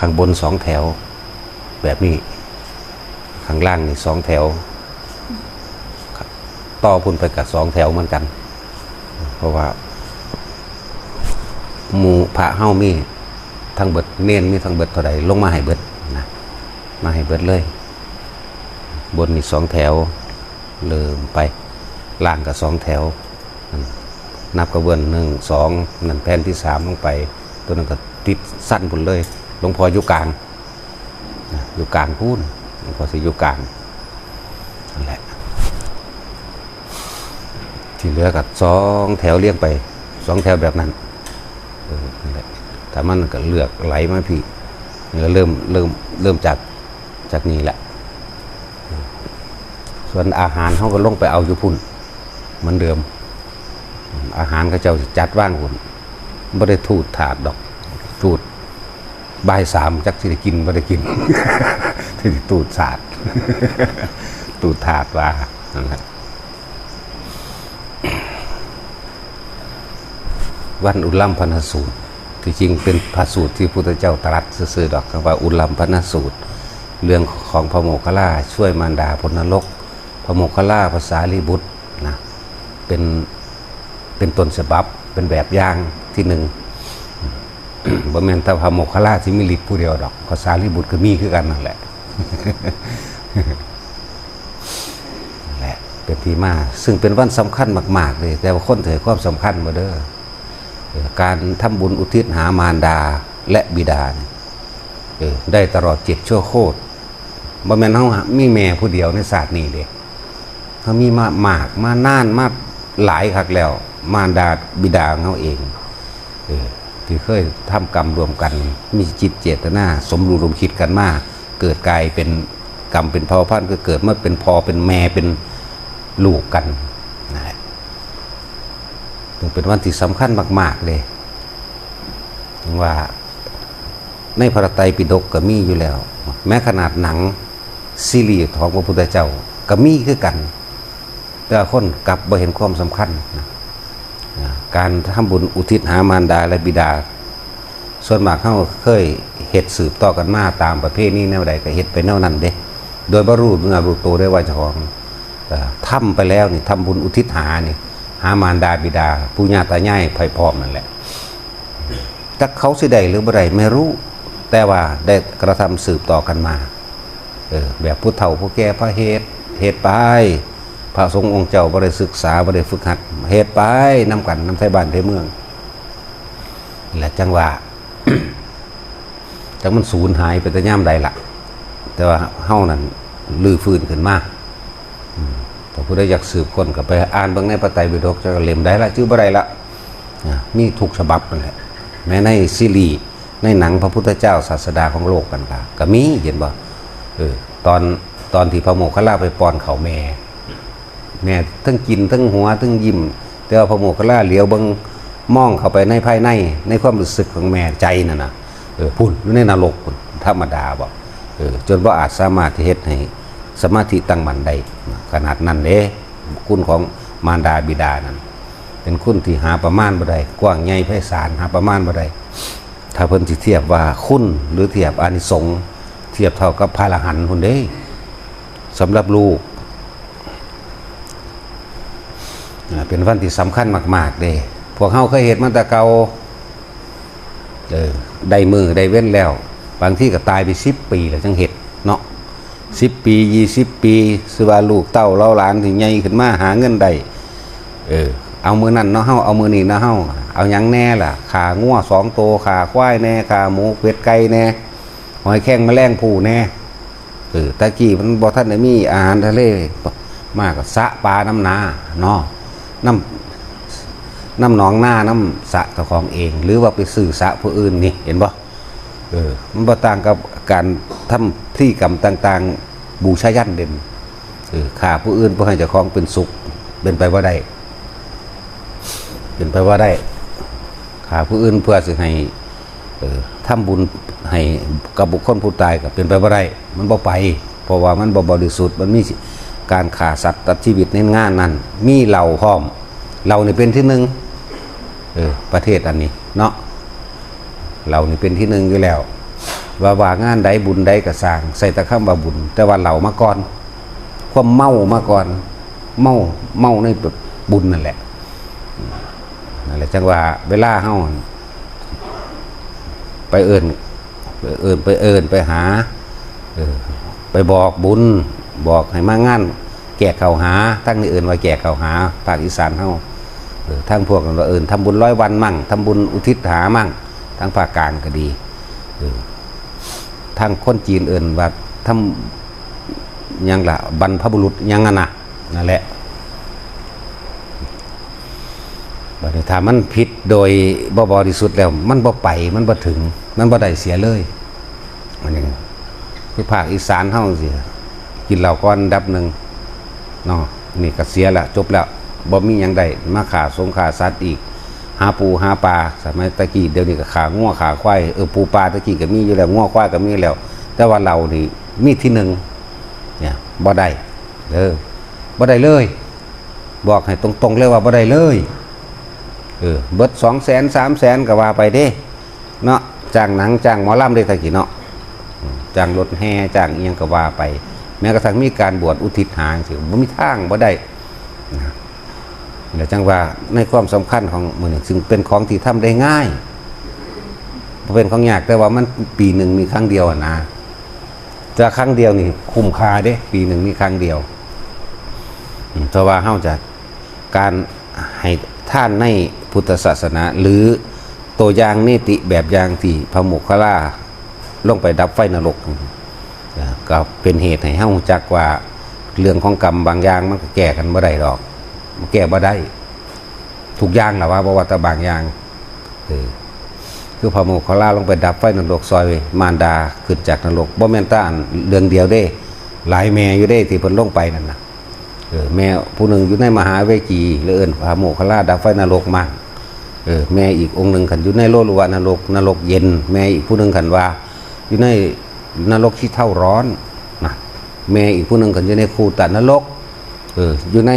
ข้างบน2 แถวแบบนี้ข้างล่างนี่2 แถวต่อพุ่นไปกับ2 แถวเหมือนกันเพราะว่าหมู่พระเฮ้ามีทั้งเบิดเน้นมีทั้งเบิดเท่าใดลงมาให้เบิดนะมาให้เบิดเลยบนนี่2 แถวเริ่มไปล่างกับ2 แถวนับกระเบื้อง1 2นั่นแผ่นที่3ลงไปตัวนั้นก็ติดสั้นพุ่นเลยหลวงพ่ออยู่กลางอยู่กลางพูนหลวงพ่อสิอยู่กลางนั่นแหละที่เหลือกับ2 แถวเรียงไป2 แถวแบบนั้นนั่นแหละแต่มันก็เลือกไหลมาพี่เริ่มจากนี้แหละส่วนอาหารเขาก็ลงไปเอาอยู่พุ่นเหมือนเดิมอาหารเขาเจ้าจัดว่างพุ่นไม่ได้ทูดถาดดอกทูดบ่าย 3จักที่ได้กินไม่ได้กิน ที่ตูดศาสตร์ตูดถาดว่านั่นแหละวันอุลัมพนสูตรที่จริงเป็นพระสูตรที่พระพุทธเจ้าตรัสซื่อๆดอกคำว่าอุลัมพนสูตรเรื่องของพระโมคคัลลาช่วยมารดาพ้นนรกพระโมคคัลลาภาษาลีบุตรนะเป็นต้นฉบับเป็นแบบอย่างที่1บ่แม่นแต่พระโมคคัลลาที่มีฤทธิ์ผู้เดียวดอกภาษาลีบุตรก็มีคือกันนั่นแหละ แหละเป็นที่มาซึ่งเป็นวันสำคัญมากๆเลยแต่ว่าคนถือความสำคัญบ่เด้อการทำบุญอุทิศหามารดาและบิดาได้ตลอด7 ชั่วโคตรบ่แม่นเฮามีแม่ผู้เดียวในศาสตร์นี้เด้เฮามีมากมานานมาหลายคักแล้วมารดาบิดาของเฮาเองที่เคยทำกรรมรวมกันมีจิตเจตนาสมรู้ร่วมคิดกันมาเกิดกลายเป็นกรรมเป็นเผ่าพันธุ์ก็เกิดมาเป็นพ่อเป็นแม่เป็นลูกกันนั่นแหละเป็นวันที่สำคัญมากๆเลยว่าในพระไตรปิฎกก็มีอยู่แล้วแม้ขนาดหนังซีรีส์ของพระพุทธเจ้าก็มีคือกันแต่คนกลับบ่เห็นความสำคัญนะการทำบุญอุทิศหามารดาและบิดาส่วนมากเขาเคยเฮ็ดสืบต่อกันมาตามประเพณีแนวใดก็เฮ็ดไปแนวนั้นเด้โดยบ่รู้เนื้อรู้ตัวได้ว่าเจ้าของทำไปแล้วนี่ทำบุญอุทิศหามารดาบิดาปู่ย่าตายายไผพร้อมนั่นแหละจักเขาสิได้หรือบ่ได้ไม่รู้แต่ว่าได้กระทำสืบต่อกันมาแบบผู้เฒ่าผู้แก่พระเหตุไปพระสงฆ์องค์เจ้าบ่ได้ศึกษาบ่ได้ฝึกหัดเหตุไปนำกันนำไทยบ้านไทยเมืองและจังว่า จังมันสูญหายไปแต่ย่ำใดล่ะแต่ว่าเฮานั่นลื้อฟื้นขึ้นมาถ้าผู้ใดอยากสืบค้นก็ไปอ่านเบิ่งในพระไตรปิฎกจะเล่มใดละชื่อบ่ได้ละมีทุกฉบับนั่นแหละแม้ในซีรีส์ในหนังพระพุทธเจ้าศาสดาของโลกกันก็มีเห็นบ่ตอนที่พระโมคคัลลาไปป้อนข้าวแม่ทั้งกินทั้งหัวทั้งยิ้มแต่ว่าพระโมคคัลลาเหลียวเบิ่งมองเข้าไปในภายในความรู้สึกของแม่ใจนั่นน่ะพุ่นอยู่ในนรกพุ่นธรรมดาบ่จนบ่อาจสามารถที่เฮ็ดให้สมาธิตั้งมั่นได้ขนาดนั้นเด้คุณของมารดาบิดานั่นเป็นคุณที่หาประมาณบ่ได้กว้างใหญ่ไพศาลหาประมาณบ่ได้ถ้าเพิ่นสิเทียบว่าคุณหรือเทียบอานิสงส์เทียบเท่ากับพระอรหันต์พุ่นเด้สำหรับลูกเป็นวันที่สำคัญมากๆเด้พวกเฮาเคยเห็นมาแต่เก่าได้มือได้เว้นแล้วบางที่ก็ตายไป10 ปีแล้วจังเฮ็ดเนาะ10 ปี20 ปีสิว่าลูกเต้าเล่าหลานที่ใหญ่ขึ้นมาหาเงินได้เอามือนั่นเนาะเฮาเอามือนี่เนาะเฮาเอาหยังแน่ล่ะขางัว2 ตัวขาควายแน่ขาหมูเป็ดไก่แน่หอยแข้งแมลงผู้แน่ตะกี้มันบ่ทันได้มีอาหารทะเลมากก็สระปลาน้ำนาเนาะน้ำหนองหน้าน้ำสระเจ้าของเองหรือว่าไปซื้อสระผู้อื่นนี่เห็นบ่มันบ่ต่างกับการทำพฤติกรรมต่างๆบูชายันเด่นฆ่าผู้อื่นเพื่อให้เจ้าของเป็นสุขเป็นไปว่าได้ฆ่าผู้อื่นเพื่อสิให้ทำบุญให้กับบุคคลผู้ตายก็เป็นไปว่าได้มันบ่ไปเพราะว่ามันบ่บริสุทธิ์มันมีการฆ่าสัตว์ตัดชีวิตในงานนั้นมีเหล่าพร้อมเรานี่เป็นที่1ประเทศอันนี้เนาะเรานี่เป็นที่1อยู่แล้ว ว่างานใดบุญใดก็สร้างใส่ตะคำว่าบุญแต่ว่าเหล่ามาก่อนความเมามาก่อนเมาในบุญนั่นแหละจังว่าเวลาเฮาไปเอิ้นไปหาไปบอกบุญบอกให้มางานแก่เข้าหาทั้งนี้เอิ้นว่าแก่เข้าหาภาคอีสานเฮาทั้งพวกกันว่าทำบุญ100 วันมั่งทำบุญอุทิศหามั่งทั้งภาคกลางก็ดีทางคนจีนเอิ้นว่าทำยังละบรรพบุรุษยังนั่นแหละบัดนี้ถ้ามันผิดโดยบ่บริสุทธิ์แล้วมันบ่ไปมันบ่ถึงมันบ่ได้เสียเลยมันอย่างคือภาคอีสานเฮาสิกินเหล้าก่อนดับหนึ่งเนาะนี่ก็เสียละจบแล้วบ่มีหยังได้มาฆ่าสงฆ่าสัตว์อีกหาปูหาปลาสมัยตะกี้เดี๋ยวนี้ก็ฆ่างัวฆ่าควายปูปลาตะกี้ก็มีอยู่แล้วงัวควายก็มีแล้วแต่ว่าเรานี่มีที่หนึ่งเนี่ยบ่ได้บ่ได้เลยบอกให้ตรงๆเลยว่าบ่ได้เลยเบิด200,000 300,000ก็ว่าไปเด้เนาะจ้างหนังจ้างหมอลำได้ตะกี้เนาะจ้างรถแห่จ้างอีหยังก็ว่าไปแม้กระทั่งมีการบวชอุทิศหาสิบ่มีทางบ่ได้แล้วจังว่าในความสำคัญของมื้อนี้ซึ่งเป็นของที่ทำได้ง่ายบ่เป็นของยากแต่ว่ามันปีหนึ่งมีครั้งเดียวนะจะครั้งเดียวนี่คุ้มค่าเด้ปีหนึ่งมีครั้งเดียวเพราะว่าเฮาจะการให้ท่านในพุทธศาสนาหรือตัวอย่างนิติแบบอย่างที่พระโมคคัลลาลงไปดับไฟนรกก็เป็นเหตุให้เฮาจักว่าเรื่องของกรรมบางอย่างมันก็แก้กันบ่ได้ดอกมันแก้บ่ได้ทุกอย่างล่ะว่าบ่ว่าแต่บางอย่างคือพระโมคคัลลาลงไปดับไฟนรกซอยมารดาขึ้นจากนรกบ่แม่นแต่อันเรื่องเดียวเด้หลายแม่อยู่เด้ที่เพิ่นลงไปนั่นน่ะแม่ผู้หนึ่งอยู่ในมหาเวจีหรือเอิ้นพระโมคคัลลาดับไฟนรกมาแม่อีกองค์หนึ่งขันอยู่ในโลลุวะนรกเย็นแม่อีกผู้หนึ่งขันว่าอยู่ในนรกที่เท่าร้อนนะแม่อีกผู้หนึ่งขันอยู่ในคูตะนรกอยู่ใน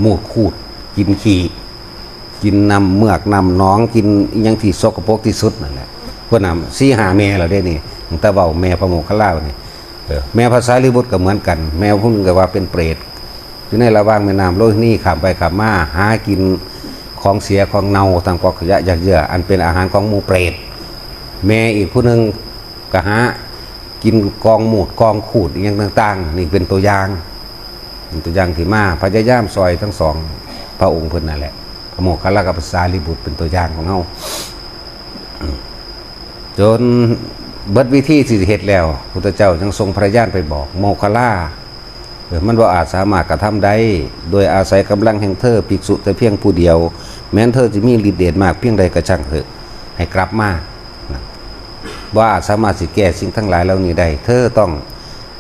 หมูดคูดกินขี้กินน้ำเมือกน้ำน้องกินยังที่สกปรกที่สุดนั่นแหละพวกนั้น4-5 แม่เราได้นี่แต่เบาแม่พระโมคคัลลาเนี่ยแม่ภาษาลิบุตรก็เหมือนกันแม่ผู้นึงก็ว่าเป็นเปรตอยู่ในระหว่างแม่น้ำโลหินีข้ามไปข้ามมาหากินของเสียของเน่าต่างกอกขยะยักเยื่ออันเป็นอาหารของหมูเปรตแม่อีกผู้นึงก็หากินกองหมูดกองขูดอย่างต่างๆนี่เป็นตัวอย่างที่มาพยายามซอยทั้งสองพระองค์เพิ่นนั่นแหละพระโมคคัลลากับภาษาลิบุตรเป็นตัวอย่างของเฮาจนเบิดวิธีสิเฮ็ดแล้วพุทธเจ้าจึงทรงพระญาณไปบอกโมคคัลลามันบ่อาจสามารถกระทำได้โดยอาศัยกำลังแห่งเธอภิกษุแต่เพียงผู้เดียวแม้นเธอจะมีฤทธิ์เดชมากเพียงใดก็ช่างเถอะให้กลับมาบ่อาจสามารถสิแก้สิ่งทั้งหลายเหล่านี้ได้เธอต้อง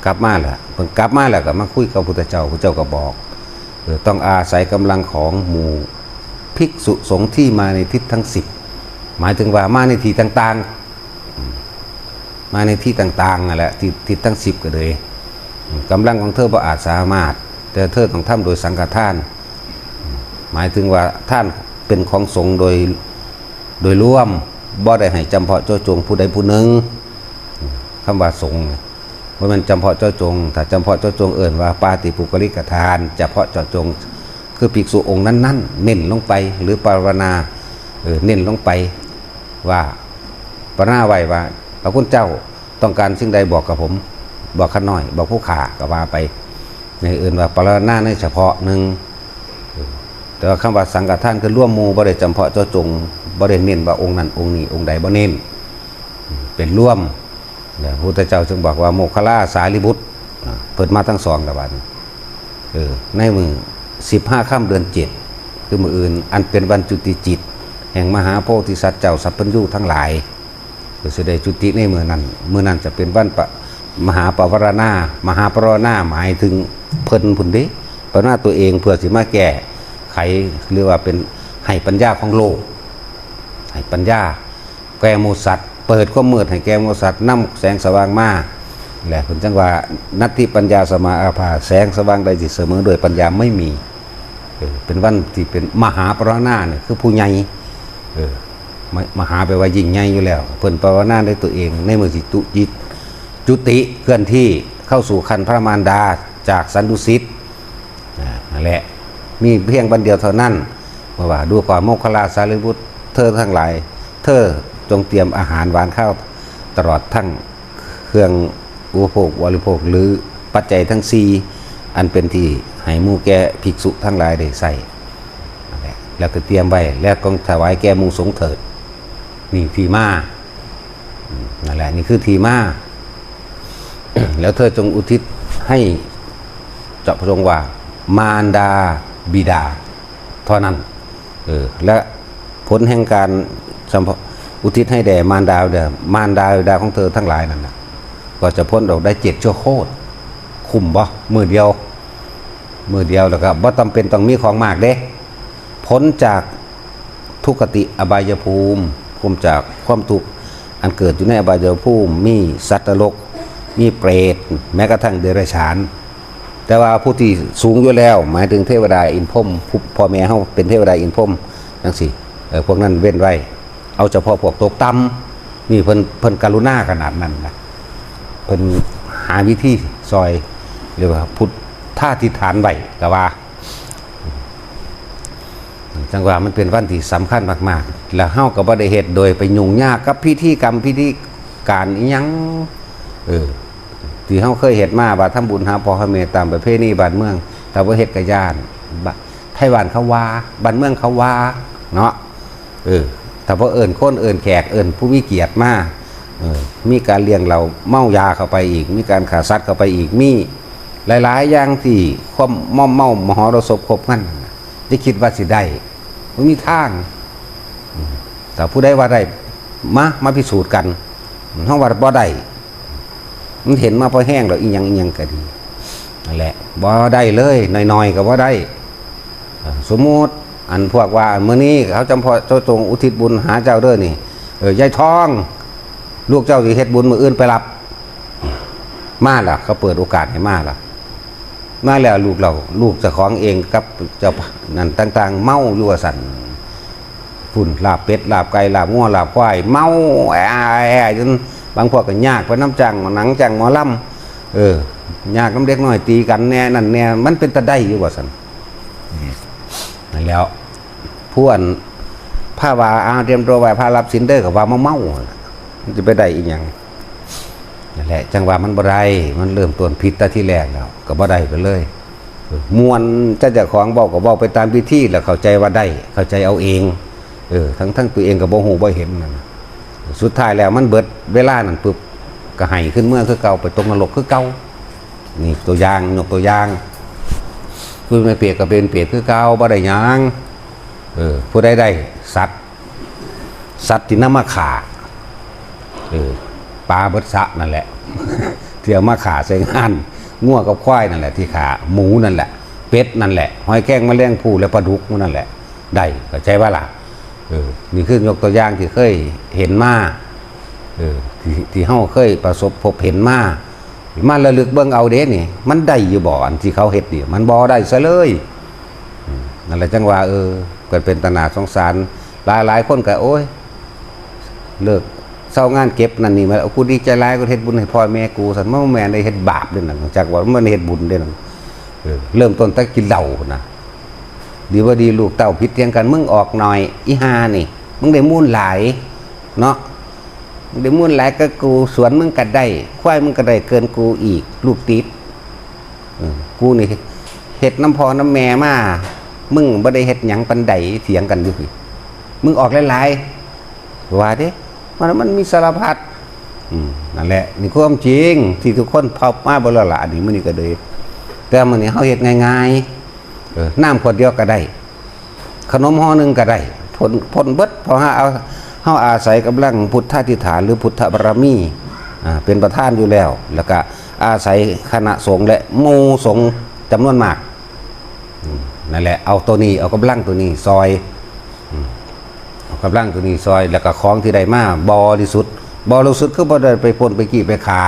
กลับมาแหละเพิ่นกลับมาแล้วก็มาคุยกับพุทธเจ้าพุทธเจ้าก็บอกต้องอาศัยกำลังของหมู่ภิกษุสงฆ์ที่มาในทิศทั้ง10หมายถึงว่ามาในที่ต่างๆมาในที่ต่างๆนั่นแหละทิศทั้ง10ก็เลยกำลังของเธอบ่อาจสามารถแต่เธอต้องทำโดยสังฆทานหมายถึงว่าท่านเป็นของสงฆ์โดยรวมบ่ได้ให้จำเพาะเจาะจงผู้ใดผู้หนึ่งคำว่าสงฆ์เพราะมันจำเพาะเจาะจงถ้าจำเพาะเจาะจงเอิ่นว่าปาติปุกลิกทานเฉพาะเจาะจงคือภิกษุองค์นั้นๆเน้นลงไปหรือปรารณาเน้นลงไปว่าปรารณาไว้ว่าพระคุณเจ้าต้องการสิ่งใดบอกกับผมบอกข้าน้อยบอกผู้ขาก็ว่าไปในอื่นว่าปรารณาในเฉพาะหนึ่งแต่ว่าคำว่าสังฆทานคือร่วมหมู่บ่ได้จำเพาะเจาะจงบ่ได้เน้นว่าองค์นั้นองค์นี้องค์ใดบ่เน้นเป็นร่วมพระพุทธเจ้าจึงบอกว่าโมคคัลลาสารีบุตรเปิดมาทั้งสองละวันในมือ15 ค่ำเดือน 7คือมื้ออื่นอันเป็นวันจุติจิตแห่งมหาโพธิสัตว์เจ้าสัพพัญญูทั้งหลายสิได้จุติในมื้อนั้นจะเป็นวันมหาปวารณามหาปวารณาหมายถึงเพิ่นพุ่นเด้ปวารณาตัวเองเพื่อสิมาแก้ไขหรือว่าเป็นให้ปัญญาของโลกให้ปัญญาแก่หมู่สัตว์เปิดความมืดให้แก่หมู่สัตว์นำแสงสว่างมาแหละเพิ่นจังว่านัตถิปัญญาสมาอาภาแสงสว่างใดสิเสมอโดยปัญญาไม่มีเป็นวันที่เป็นมหาปวารณาเนี่ยคือผู้ใหญ่ มหาไปว่ายิ่งใหญ่อยู่แล้วเพิ่นภาวนาด้วยตัวเองในมือสิจุติเคลื่อนที่เข้าสู่คันพระมารดาจากสันดุสิตนั่นแหละมีเพียงบันเดียวเท่านั้นว่าดูก่อนโมคคัลลาสารีบุตรเธอทั้งหลายเธอจงเตรียมอาหารหวานข้าวตลอดทั้งเครื่องอุปโภคบริโภคหรือปัจจัยทั้งสี่อันเป็นที่ให้หมู่แก่ภิกษุทั้งหลายได้ใส่แล้วก็เตรียมไว้แล้วก็ถวายแก่หมู่สงฆ์เถิดนี่ทีมานั่นแหละนี่คือทีมา แล้วเธอจงอุทิศให้เจ้าพระองค์ว่ามารดาบิดาเท่านั้นและผลแห่งการอุทิศให้แด่มารดาบิดาของเธอทั้งหลายนั่นนะก็จะพ้นออกได้7 ชั่วโคตรคุ้มบ่มือเดียวแล้วก็บ่จำเป็นต้องมีของมากเด้พ้นจากทุกขติอบายภูมิพ้นจากความทุกข์อันเกิดอยู่ในอบายภูมิมีสัตว์นรกมีเปรตแม้กระทั่งเดรัจฉานแต่ว่าผู้ที่สูงอยู่แล้วหมายถึงเทวดาอินพรหมพ่อแม่เฮาเป็นเทวดาอินพรหมจังซี่พวกนั้นเว้นไว้เอาเฉพาะพวกตกต่ำนี่เพิ่นกรุณาขนาดนั้นนะเพิ่นหาวิธีซอยเรียกว่าพุทธาธิษฐานไว้ก็ว่าจังว่ามันเป็นวันที่สำคัญมากๆแล้วเฮาก็บ่ได้เฮ็ดโดยไปยุ่งยากกับพิธีกรรมพิธีการอีหยังที่เฮาเคยเฮ็ดมาว่าทำบุญหาพ่อหาแม่ตามประเพณีบ้านเมืองแต่ว่าเฮ็ดกะย่านไทบ้านเขาว่าบ้านเมืองเขาว่าเนาะแต่พอเอิ้นคนเอิ้นแขกเอิ้นผู้มีเกียรติมามีการเลี้ยงเราเมายาเข้าไปอีกมีการฆ่าสัตว์เข้าไปอีกมีหลายๆอย่างที่ความเมามหรสพครบงั้นจะคิดว่าสิได้บ่มีทางแต่ผู้ใดว่าได้มาพิสูจน์กันเฮาว่าบ่ได้มันเห็นมาพอแห้งแล้วอีหยังก็ดีนั่นแหละบ่ได้เลยน้อยๆก็บ่ได้สมมุติอันพวกว่ามื้อนี้เขาจำพอเจ้าจงอุทิศบุญหาเจ้าเด้อนี่ยายทองลูกเจ้าสิเฮ็ดบุญมื้ออื่นไปรับมาล่ะเขาเปิดโอกาสให้มาล่ะมาแล้วลูกเจ้าของเองกับเจ้านั่นต่างๆเมาอยู่ว่าสั่นฝุ่นลาบเป็ดลาบไก่ลาบงัวลาบควายเมาแอจนบางพวกก็ยากไปน้ำจังหนังจังหมอลำยากน้ำเด็กน้อยตีกันแน่นั่นแน่มันเป็นตะได้อยู่ว่าสั่นนั่นแล้วผู้อันผ้าวาเตรียมตัวไว้ผ้ารับสินเด้อกับว่าเมามันจะไปได้อีกอย่างนั่นแหละจังหวะมันบ่ได้มันเริ่มต้นผิดแต่ที่แรกแล้วก็บ่ได้ไปเลยมวนเจ้าของบอกก็บอกไปตามพิธีแล้วเข้าใจว่าได้เข้าใจเอาเองทั้งตัวเองก็บ่ฮู้บ่เห็นนั่นสุดท้ายแล้วมันเบิดเวลานั่นปึ๊บก็ให้ขึ้นเมื่อคือเก่าไปตกนรกคือเก่านี่ตัวอย่างยกตัวอย่างผู้ไม่เปียกก็เป็นเปียกคือเก่าบ่ได้หยังผู้ใดได้สัตว์ที่นำมาฆ่าปลาเบิดสะนั่นแหละที่เอามาขาใส่งานงัวกับควายนั่นแหละที่ขาหมูนั่นแหละเป็ดนั่นแหละหอยแครงแมลงภู่และปลาดุกนั่นแหละได้เข้าใจว่าล่ะนี่คือยกตัวอย่างที่เคยเห็นมาที่เฮาเคยประสบพบเห็นมาระลึกเบิ่งเอาเด้นี่มันได้อยู่บ่อันที่เขาเฮ็ดนี่มันบ่ได้ซะเลยนั่นแหละจังว่าก็เป็นตนาสงสารหลายคนก็โอ้ยเลิกเศร้างานเก็บนั่นนี่มาเอากูดีใจร้ายกูเฮ็ดบุญให้พ่อแม่กูสันว่าแม่ได้เฮ็ดบาปด้วยนั่นจากว่ามันเฮ็ดบุญด้วยนั่นเริ่มต้นแต่กินเหล้านะดีว่าดีลูกเต้าผิดเตียงกันมึงออกหน่อยอีหานี่มึงได้มูลหลายเนาะมึงได้มูลหลายก็กูสวนมึงก็ได้ควายมึงก็ได้เกินกูอีกลูกติดกูนี่เฮ็ดน้ำพอน้ำแม่มามึงบ่ได้เฮ็ดหยังปันใดเถียงกันอยู่พี่มึงออกหลายๆว่าเด้มันมีสารพัดนั่นแหละนี่ความจริงที่ทุกคนพบมาบ่ละละนี่มื้อนี้ก็เลยแต่มื้อนี้เฮาเฮ็ดง่ายๆน้ำขวดเดียวก็ได้ขนมห่อนึงก็ได้ผลเบิดเพราะเฮาอาศัยกำลังพุทธาธิษฐานหรือพุทธบารมีเป็นประธานอยู่แล้วแล้วก็อาศัยคณะสงฆ์และหมู่สงฆ์จำนวนมากนั่นแหละเอาตัวนี้เอากำลังตัวนี้ซอยกำลังตัวนี้ซอยแล้วก็ของที่ได้มาบริสุทธิ์คือบ่ได้ไปพ่นไปขี้ไปขา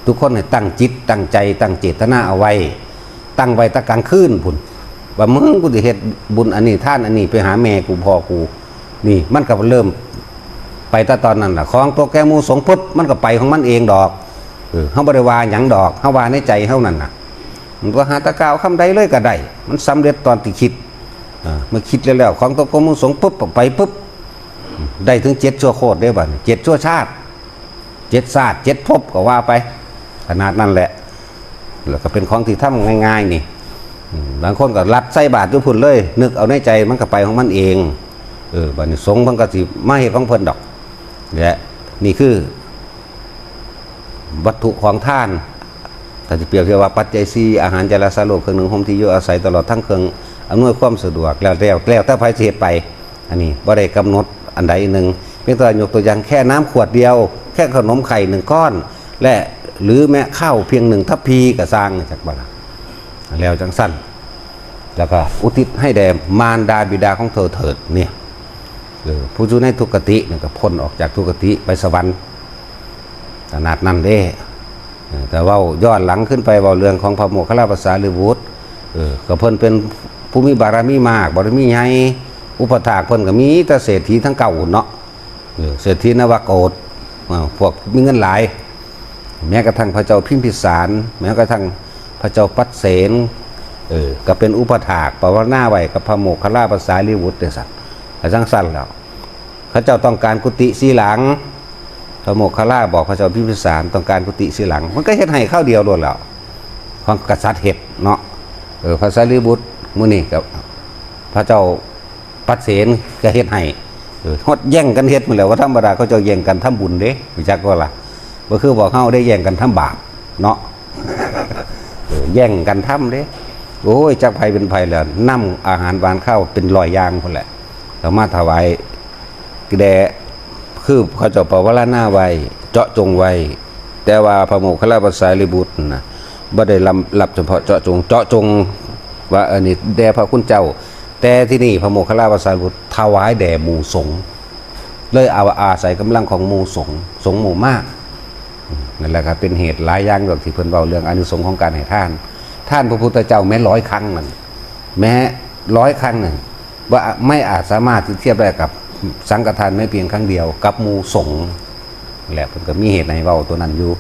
ทุกคนให้ตั้งจิตตั้งใจตั้งเจตนาเอาไว้ตั้งไว้ตะกลางคืนพุ่นว่ามึงกูสิเฮ็ดบุญอันนี้ท่านอันนี้ไปหาแม่กูพ่อกู นี่มันก็เริ่มไปแต่ตอนนั้นล่ะของตัวแกมูสงปุ๊บมันก็ไปของมันเองดอกเฮาบ่ได้ว่าหยังดอกเฮาว่าในใจเฮานั่นน่ะมันก็หาตะกาวคำใดเลยก็ได้มันสำเร็จตอนที่คิดเมื่อคิดแล้วของตัวแกมูสงปุ๊บไปปุ๊บได้ถึง7ชั่วโคตรได้บัด7ชั่วชาติ7ชาติ7ภพก็ว่าไปขนาดนั้นแหละแล้วก็เป็นของที่ทำง่ายๆนี่บางคนก็รัดใส่บาตรอยู่พุ่นเลยนึกเอาในใจมันก็ไปของมันเองบัดนี้สงฆ์มันก็สิมาเฮ็ดของเพิ่นดอกและนี่คือวัตถุของทานถ้าจะเปรียบเทียบว่าปัจจัย4อาหารจาราสาโลกเครื่องหนึ่งห่มที่อยู่อาศัยตลอดทั้งเครื่องอำนวยความสะดวกแล้วถ้าไผสิเฮ็ดไปอันนี้บ่ได้กำหนดอันใดหนึ่งเพียงแต่ยกตัวอย่างแค่น้ำขวดเดียวแค่ขนมไข่1ก้อนและหรือแม้ข้าวเพียง1ทัพพีก็สร้างจากบ่ล่ะแล้วจังสั้นแล้วก็อุทิศให้แด่มารดาบิดาของเธอเถิดเนี่ยผู้อยู่ในทุกขติเนี่ยก็พ้นออกจากทุกขติไปสวรรค์ขนาดนั้นเด้แต่ว่าย้อนหลังขึ้นไปว่าเรื่องของพระโมคคัลลาภาษาลิบุตรก็เพิ่นเป็นผู้มีบารมีมากบารมีใหญ่อุปถากเพิ่นก็มีแต่เศรษฐีทั้งเก่าเนาะเศรษฐีนวโกฏพวกมีเงินหลายแม้กระทั่งพระเจ้าพิมพิสารแม้กระทั่งพระเจ้าปัสเสนก็เป็นอุปถากภาวนาไว้กับพระโมคคัลลาภาษาลิบุตรเด้อสัตว์จังสั้นแล้วเขาเจ้าต้องการกุฏิสีหลังพระโมคคัลลาบอกพระเจ้าพิมพิสารต้องการกุฏิสีหลังมันก็เฮ็ดให้ข้าวเดียวโดนแล้วของกษัตริย์เฮ็ดเนาะพระสารีบุตรมื้อนี้กับพระเจ้าปัสเสนก็เฮ็ดให้ฮอดแย่งกันเฮ็ดหมดแล้วว่าธรรมดาเขาเจ้าแย่งกันทำบุญเด้รู้จักบ่ล่ะบ่คือบอกเฮาได้แย่งกันทำบาปเนาะแย่งกันทำเด้โอ้ยจักไผเป็นไผแล้วนำอาหารหวานข้าวเป็น100อย่างพุ่นแหละแล้วมาถวายแด่คือเขาเจ้าปวารณาไว้เจาะจงไว้แต่ว่าพระโมคคัลลาภาษาลิบุตรน่ะบ่ได้รับเฉพาะเจาะจงว่าอันนี้แด่พระคุณเจ้าแต่ที่นี่พระโมคคัลลาภาษาลิบุตรถวายแด่หมู่สงฆ์เลยเอาอาศัยกำลังของหมู่สงฆ์หมู่มากนั่นแหละครับเป็นเหตุหลายอย่างที่เพิ่นเว้าเรื่องอานิสงส์ของการให้ท่านพระพุทธเจ้าแม้100ครั้งนั่นแม้100ครั้งนั่นว่าไม่อาจสามารถที่เทียบได้กับสังฆทานไม่เพียงครั้งเดียวกับหมู่สงฆ์แหละเพิ่นก็มีเหตุในเว้าตัวนั้นอยู่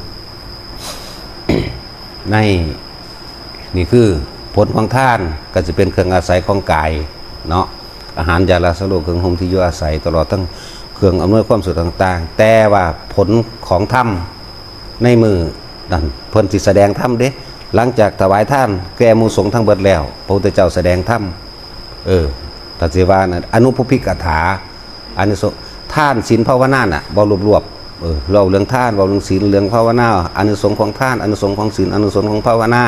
ในนี่คือผลของทานก็จะเป็นเครื่องอาศัยของกายเนาะอาหารยาลาสโลเครื่องห่มที่อยู่อาศัยตลอดทั้งเครื่องอำนวยความสะดวกต่างๆแต่ว่าผลของธรรมในมือนั่นเพิ่นสิแสดงธรรมเด้หลังจากถวายทานแก่หมู่สงฆ์ทั้งเบิดแล้วพระพุทธเจ้าแสดงธรรมตัดสิว่านะอนุภพิกถาอานิสงส์ทานศีลภาวนาน่ะบ่รวบเราเรื่องทานเราเรื่องศีลเรื่องภาวนาอานิสงส์ของทานอานิสงส์ของศีลอานิสงส์ของภาวนา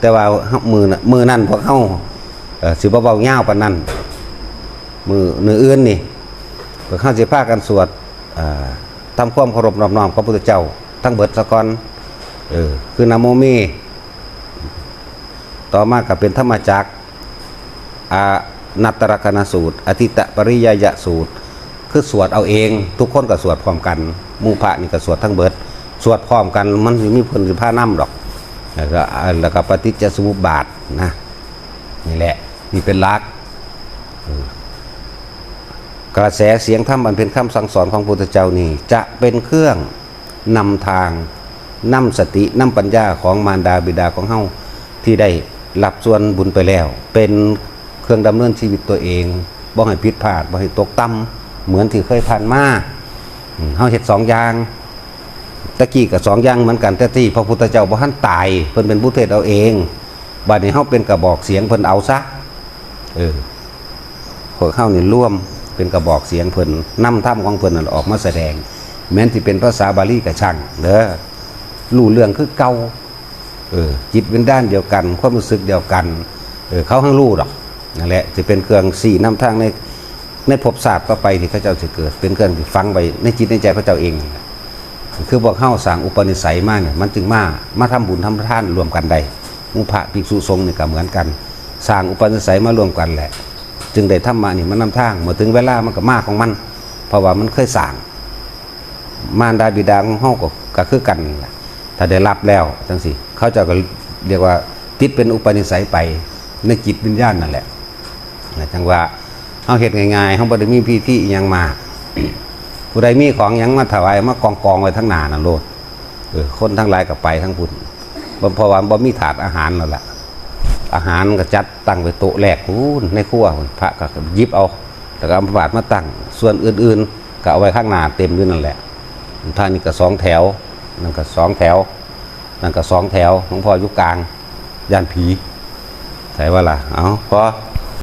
แต่ว่ามือนั่นพวกเฮาสิบ่เว้ายาวปานนั้นมืออื่นนี่พวกเฮาสิพากันสวดทำความเคารพนอบน้อมพระพุทธเจ้าทั้งเบิดซะก่อนคือนะโมมีต่อมาก็เป็นธรรมจักรนัตตรกนสูตรอธิตปริยยสูตรคือสวดเอาเองทุกคนก็สวดพร้อมกันหมู่พระนี่ก็สวดทั้งเบิดสวดพร้อมกันมันมีผลสิพานำดอกแล้วก็ปฏิจจสมุปบาทนะนี่แหละนี่เป็นหลักกระแสเสียงธรรมอันเป็นคำสั่งสอนของพระพุทธเจ้านี่จะเป็นเครื่องนำทางนำสตินำปัญญาของมารดาบิดาของเฮาที่ได้รับส่วนบุญไปแล้วเป็นเครื่องดำเนินชีวิตตัวเองบ่ให้ผิดพลาดบ่ให้ตกต่ำเหมือนที่เคยผ่านมาเฮาเฮ็ด2อย่างตะกี้ก็2อย่างเหมือนกันแต่ที่พระพุทธเจ้าบ่ทันตายเพิ่นเป็นผู้เทศเอาเองบัดนี้เฮาเป็นกระบอกเสียงเพิ่นเอาซะพวกเฮานี่ร่วมเป็นกระบอกเสียงเพิ่นนำธรรมของเพิ่นนั่นออกมาแสดงแม้นที่เป็นภาษาบาลีก็ช่างเด้อรู้เรื่องคือเก่าจิตเป็นด้านเดียวกันความรู้สึกเดียวกันเขาทั้งรู้ดอกนั่นแหละจะเป็นเครื่องสี่นำทางในภพศาสตร์ต่อไปที่เขาเจ้าจะเกิดเป็นเครื่องที่ฟังไว้ในจิตในใจพระเจ้าเองคือพวกเข้าสร้างอุปนิสัยมากเนี่ยมันจึงมาทำบุญทำทานรวมกันได้หมู่พระภิกษุสงฆ์นี่ก็เหมือนกันสร้างอุปนิสัยมารวมกันแหละจึงได้ธรรมะนี่มันนำทางเมื่อถึงเวลามันก็มากของมันเพราะว่ามันเคยสร้างมารดาบิดาของเฮาก็คือกันถ้าได้รับแล้วจังสิเขาจะก็เรียกว่าติดเป็นอุปนิสัยไปในจิตวิญญาณนั่นแหละจังว่า เฮาเฮ็ดง่ายๆเฮาบ่ได้มีพิธีอิหยังมาก ผู้ใดมีของหยังมาถวายมากองไว้ทั้งหน้านั่นโลดคนทั้งหลายก็ไปทั้งบุญเพราะว่าบ่มีถาดอาหารนั่นแหละอาหารก็จัดตั้งไว้โต๊ะแรกในครัวพระก็หยิบเอาแล้วก็เอาบาตรมาตั้งส่วนอื่นๆก็เอาไว้ข้างหน้าเต็มอยู่นั่นแหละท่านนี่ก็2แถวนั่นก็2แถวนั่นก็2แถวหลวงพ่ออยู่กลางย่านผีใช่ว่าล่ะเอาพอ